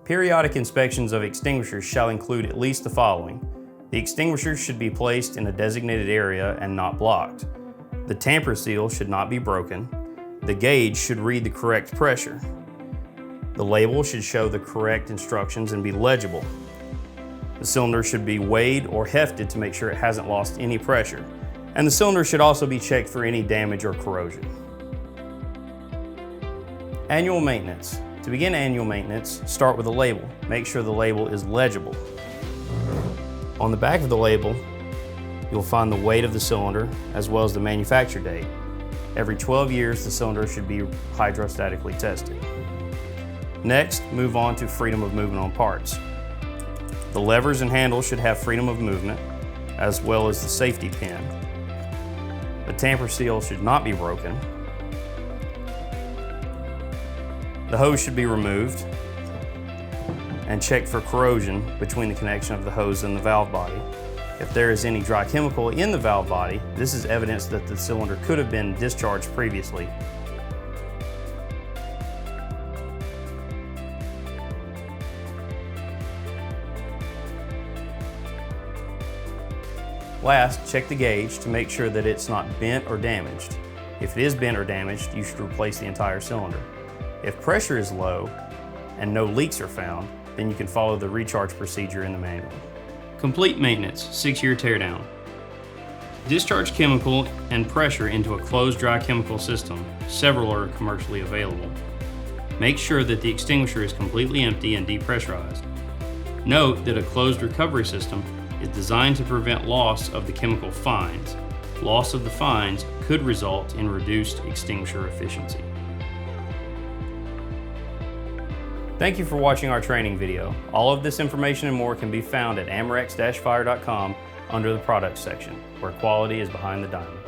Periodic inspections of extinguishers shall include at least the following. The extinguishers should be placed in a designated area and not blocked. The tamper seal should not be broken. The gauge should read the correct pressure. The label should show the correct instructions and be legible. The cylinder should be weighed or hefted to make sure it hasn't lost any pressure. And the cylinder should also be checked for any damage or corrosion. Annual maintenance. To begin annual maintenance, start with a label. Make sure the label is legible. On the back of the label, you'll find the weight of the cylinder as well as the manufacture date. Every 12 years, the cylinder should be hydrostatically tested. Next, move on to freedom of movement on parts. The levers and handles should have freedom of movement, as well as the safety pin. The tamper seal should not be broken. The hose should be removed and check for corrosion between the connection of the hose and the valve body. If there is any dry chemical in the valve body, this is evidence that the cylinder could have been discharged previously. Last, check the gauge to make sure that it's not bent or damaged. If it is bent or damaged, you should replace the entire cylinder. If pressure is low and no leaks are found, then you can follow the recharge procedure in the manual. Complete maintenance, 6-year teardown. Discharge chemical and pressure into a closed dry chemical system. Several are commercially available. Make sure that the extinguisher is completely empty and depressurized. Note that a closed recovery system is designed to prevent loss of the chemical fines. Loss of the fines could result in reduced extinguisher efficiency. Thank you for watching our training video. All of this information and more can be found at amerex-fire.com under the products section, where quality is behind the diamond.